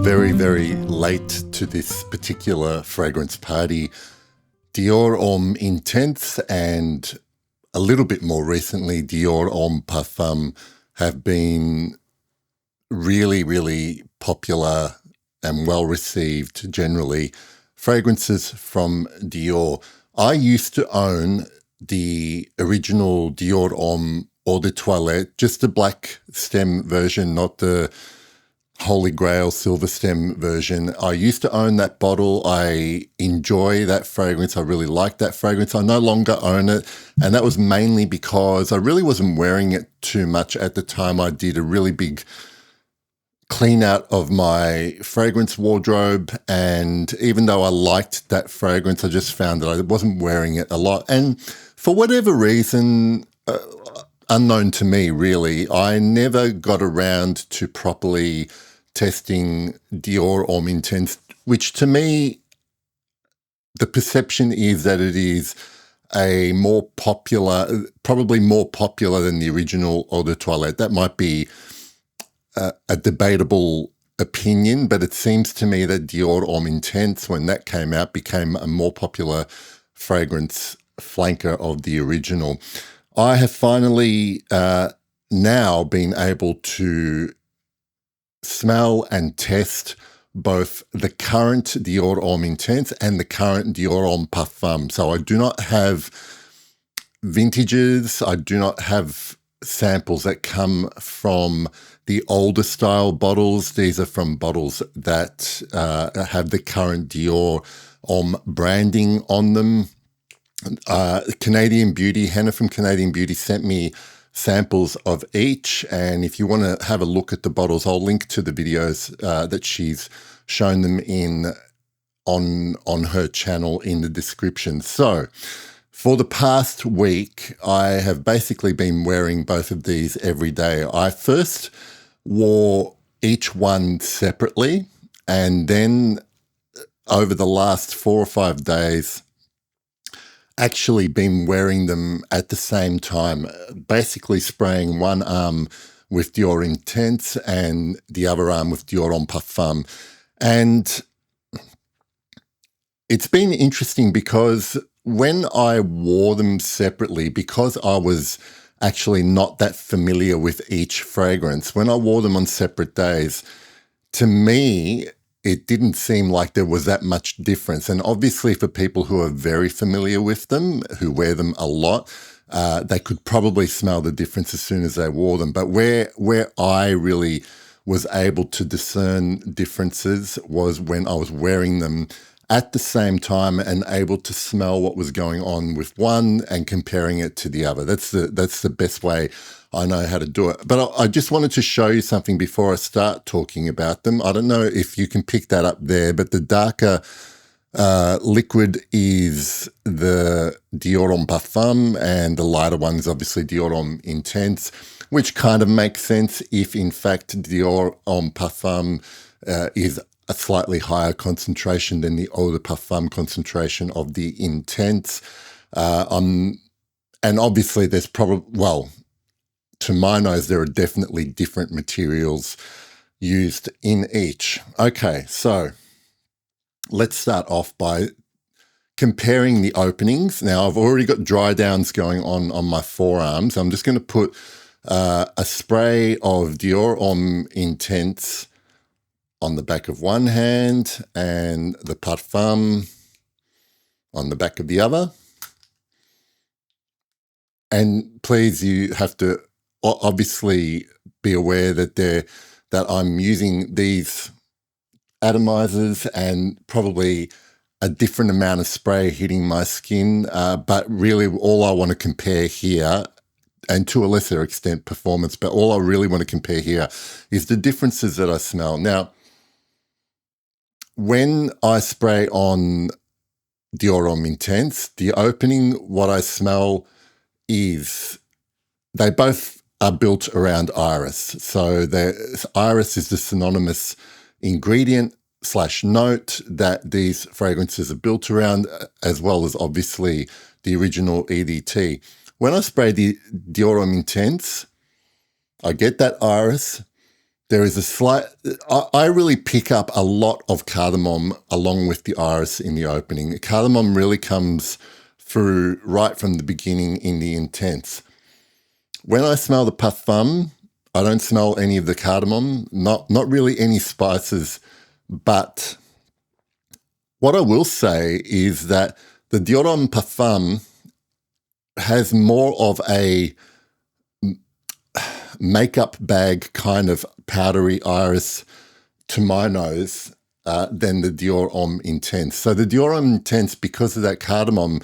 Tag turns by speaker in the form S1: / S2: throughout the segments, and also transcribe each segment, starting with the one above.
S1: very, very late to this particular fragrance party. Dior Homme Intense and a little bit more recently, Dior Homme Parfum have been really, really popular and well received generally. Fragrances from Dior. I used to own the original Dior Homme Eau de Toilette, just the black stem version, not the Holy Grail silver stem version. I used to own that bottle. I enjoy that fragrance. I really like that fragrance. I no longer own it. And that was mainly because I really wasn't wearing it too much at the time. I did a really big clean out of my fragrance wardrobe. And even though I liked that fragrance, I just found that I wasn't wearing it a lot. And for whatever reason, unknown to me really, I never got around to properly testing Dior Homme Intense, which to me, the perception is that it is a more popular, probably more popular than the original Eau de Toilette. That might be a debatable opinion, but it seems to me that Dior Homme Intense, when that came out, became a more popular fragrance flanker of the original. I have finally now been able to smell and test both the current Dior Homme Intense and the current Dior Homme Parfum. So I do not have vintages. I do not have samples that come from the older style bottles. These are from bottles that have the current Dior Homme branding on them. Canadian Beauty, Hannah from Canadian Beauty sent me samples of each. And if you want to have a look at the bottles, I'll link to the videos that she's shown them in on her channel in the description. So for the past week, I have basically been wearing both of these every day. I first wore each one separately, and then over the last 4 or 5 days, actually been wearing them at the same time, basically spraying one arm with Dior Intense and the other arm with Dior Homme Parfum. And it's been interesting because when I wore them separately, because I was actually not that familiar with each fragrance, when I wore them on separate days, to me, it didn't seem like there was that much difference. And obviously for people who are very familiar with them, who wear them a lot, they could probably smell the difference as soon as they wore them. But where I really was able to discern differences was when I was wearing them at the same time and able to smell what was going on with one and comparing it to the other. That's the best way I know how to do it. But I just wanted to show you something before I start talking about them. I don't know if you can pick that up there, but the darker liquid is the Dior Homme Parfum and the lighter one is obviously Dior Homme Intense, which kind of makes sense if in fact Dior Homme Parfum is a slightly higher concentration than the Eau de Parfum concentration of the Intense. And obviously there's probably, well, to my nose, there are definitely different materials used in each. Okay, so let's start off by comparing the openings. Now, I've already got dry downs going on my forearms. I'm just going to put a spray of Dior Homme Intense on the back of one hand and the Parfum on the back of the other. And please, you have to obviously be aware that I'm using these atomizers and probably a different amount of spray hitting my skin. But really all I want to compare here, and to a lesser extent performance, but all I really want to compare here is the differences that I smell. Now, when I spray on Dior Homme Intense, the opening, what I smell is they both are built around iris. So iris is the synonymous ingredient / note that these fragrances are built around, as well as obviously the original EDT. When I spray the Dior Homme Intense, I get that iris, There is a slight, I really pick up a lot of cardamom along with the iris in the opening. The cardamom really comes through right from the beginning in the intense. When I smell the parfum, I don't smell any of the cardamom, not really any spices, but what I will say is that the Dior Homme Parfum has more of a makeup bag kind of powdery iris to my nose than the Dior Homme Intense. So the Dior Homme Intense, because of that cardamom,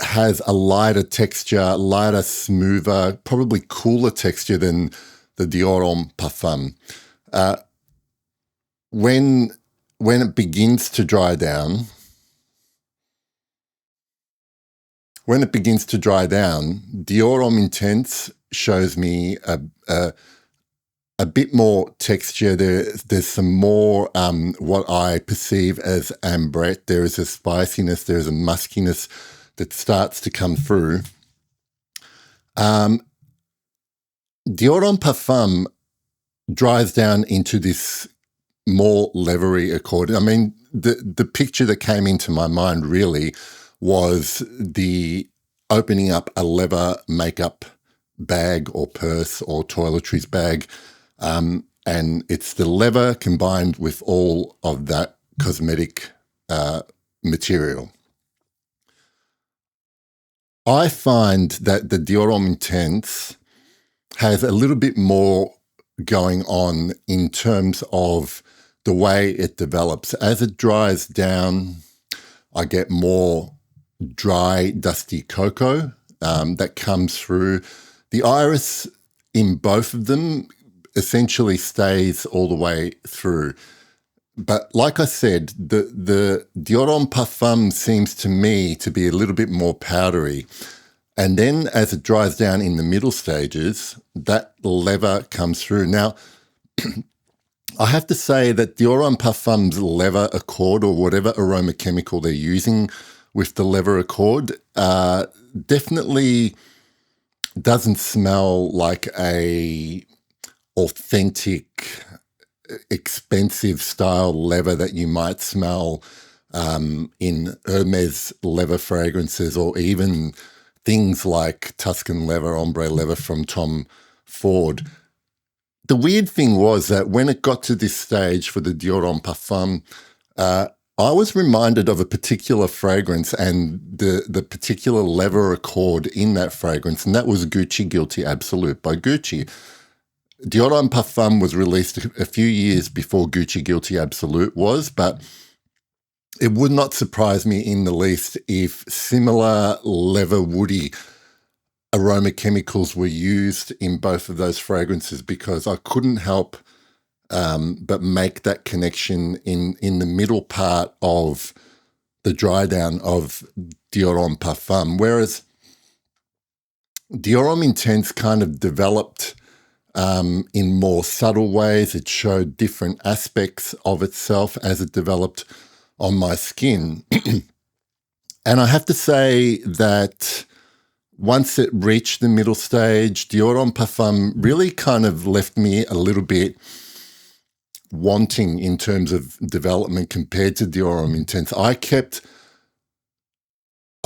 S1: has a lighter texture, lighter, smoother, probably cooler texture than the Dior Homme Parfum. When it begins to dry down, Dior Homme Intense shows me a bit more texture. There's some more what I perceive as ambrette. There is a spiciness, there is a muskiness that starts to come through. Dior Homme Parfum dries down into this more leathery accord. I mean, the picture that came into my mind really was the opening up a leather makeup bag or purse or toiletries bag, and it's the leather combined with all of that cosmetic material. I find that the Dior Homme Intense has a little bit more going on in terms of the way it develops. As it dries down, I get more dry, dusty cocoa that comes through. The iris in both of them essentially stays all the way through. But like I said, the Dior Homme Parfum seems to me to be a little bit more powdery. And then as it dries down in the middle stages, that leather comes through. Now, I have to say that Dior Homme Parfum's leather accord, or whatever aroma chemical they're using with the leather accord, definitely doesn't smell like a authentic, expensive style leather that you might smell in Hermes leather fragrances, or even things like Tuscan leather, ombre leather from Tom Ford. The weird thing was that when it got to this stage for the Dior Homme Parfum, I was reminded of a particular fragrance and the particular leather accord in that fragrance, and that was Gucci Guilty Absolute by Gucci. Dior Homme Parfum was released a few years before Gucci Guilty Absolute was, but it would not surprise me in the least if similar leather woody aroma chemicals were used in both of those fragrances, because I couldn't help but make that connection in the middle part of the dry down of Dior Homme Parfum, whereas Dior Homme Intense kind of developed in more subtle ways. It showed different aspects of itself as it developed on my skin. And I have to say that once it reached the middle stage, Dior Homme Parfum really kind of left me a little bit wanting in terms of development compared to Dior Homme Intense. I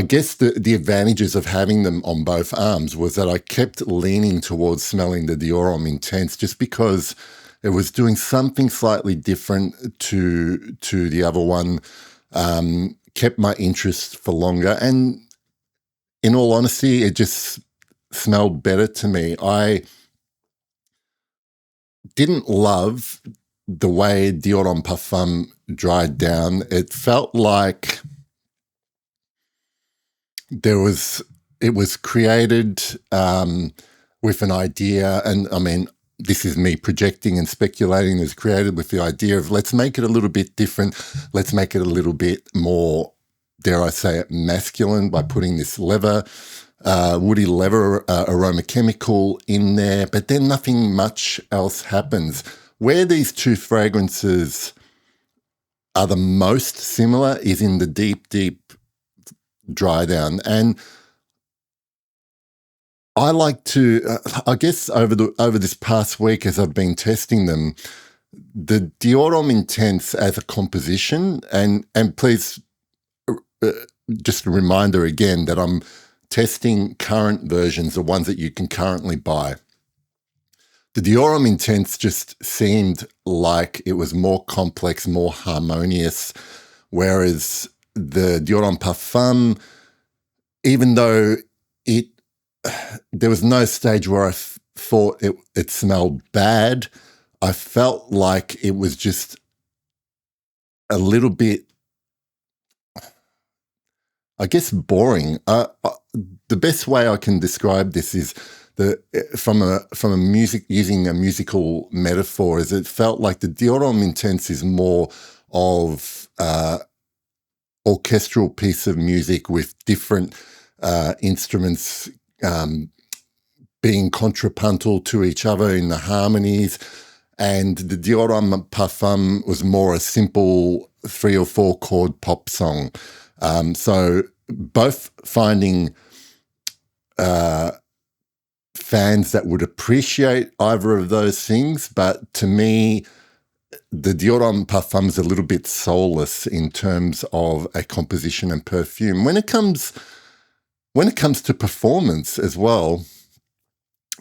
S1: guess the advantages of having them on both arms was that I kept leaning towards smelling the Dior Homme Intense, just because it was doing something slightly different to the other one, kept my interest for longer. And in all honesty, it just smelled better to me. I didn't love the way Dior Homme Parfum dried down. It felt like it was created with an idea, and I mean, this is me projecting and speculating. It was created with the idea of, let's make it a little bit different. Let's make it a little bit more, dare I say it, masculine by putting this leather, woody leather aroma chemical in there. But then nothing much else happens. Where these two fragrances are the most similar is in the deep, deep dry down. And I like to, I guess over this past week as I've been testing them, the Dior Homme Intense as a composition, and please, uh, just a reminder again that I'm testing current versions, the ones that you can currently buy. The Dior Homme Intense just seemed like it was more complex, more harmonious, whereas the Dior Homme Parfum, even though it there was no stage where I thought it smelled bad. I felt like it was just a little bit, I guess, boring. The best way I can describe this is from a music, using a musical metaphor, is it felt like the Dior Homme Intense is more of orchestral piece of music with different instruments being contrapuntal to each other in the harmonies. And the Dior Homme Parfum was more a simple 3 or 4 chord pop song. So both finding fans that would appreciate either of those things, but to me, the Dior Homme Parfum is a little bit soulless in terms of a composition and perfume. When it comes to performance as well,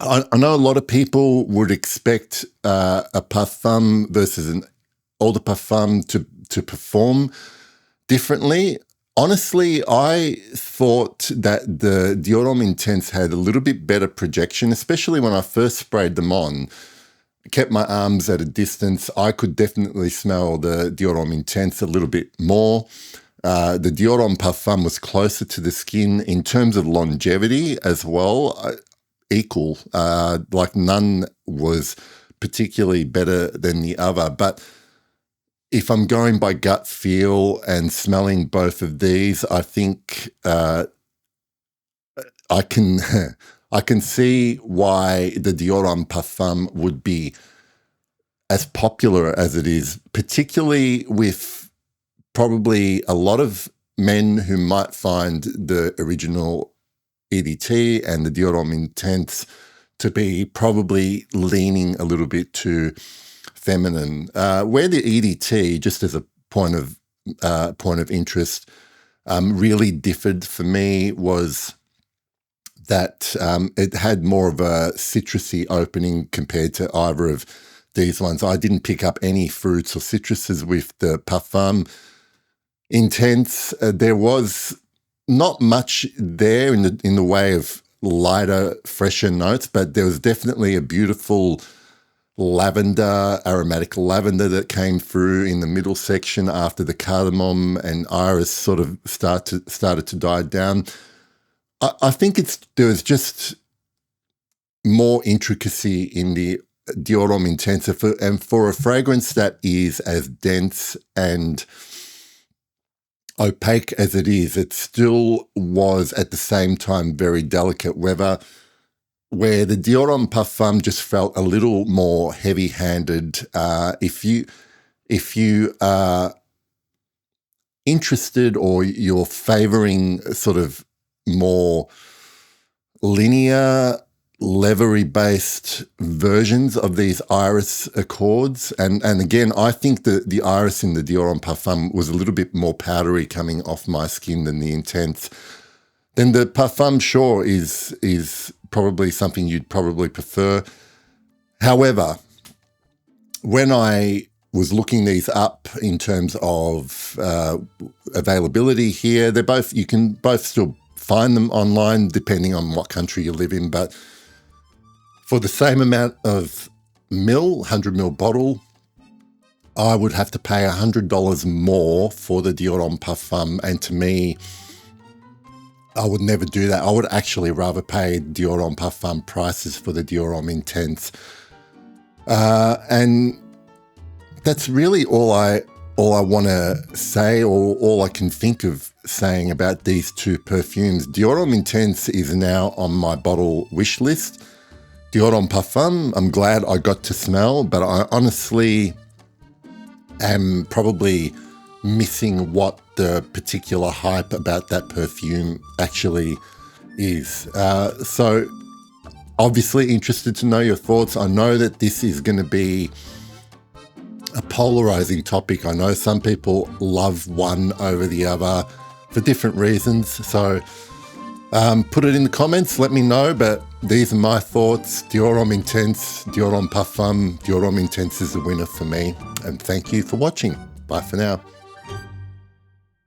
S1: I know a lot of people would expect a Parfum versus an eau de parfum to perform differently. Honestly, I thought that the Dior Homme Intense had a little bit better projection, especially when I first sprayed them on. Kept my arms at a distance. I could definitely smell the Dior Homme Intense a little bit more. The Dior Homme Parfum was closer to the skin in terms of longevity as well, equal. Like none was particularly better than the other. But if I'm going by gut feel and smelling both of these, I think I can I can see why the Dior Homme Parfum would be as popular as it is, particularly with probably a lot of men who might find the original EDT and the Dior Homme Intense to be probably leaning a little bit too feminine. Where the EDT, just as a point of interest, really differed for me was that it had more of a citrusy opening compared to either of these ones. I didn't pick up any fruits or citruses with the Parfum Intense. There was not much there in the way of lighter, fresher notes, but there was definitely a beautiful lavender, aromatic lavender that came through in the middle section after the cardamom and iris sort of started to die down. I think there was just more intricacy in the Dior Homme Intense, and for a fragrance that is as dense and opaque as it is, it still was at the same time very delicate. Where the Dior Homme Parfum just felt a little more heavy-handed. If you are interested or you're favouring sort of more linear, leathery-based versions of these iris accords, and again, I think the iris in the Dior Homme Parfum was a little bit more powdery coming off my skin than the Intense. Then the Parfum, sure, is probably something you'd probably prefer. However, when I was looking these up in terms of availability here, you can both still find them online depending on what country you live in, but for the same amount of 100 ml bottle, I would have to pay $100 more for the Dior Homme Parfum, and to me, I would never do that. I would actually rather pay Dior Homme Parfum prices for the Dior Homme Intense. And that's really all I want to say, or all I can think of saying about these two perfumes. Dior Homme Intense is now on my bottle wish list. Dior Homme Parfum, I'm glad I got to smell, but I honestly am probably missing what the particular hype about that perfume actually is. So Obviously interested to know your thoughts. I know that this is going to be a polarizing topic. I know some people love one over the other for different reasons. So put it in the comments, let me know. But these are my thoughts. Dior Homme Intense, Dior Homme Parfum, Dior Homme Intense is the winner for me. And thank you for watching. Bye for now.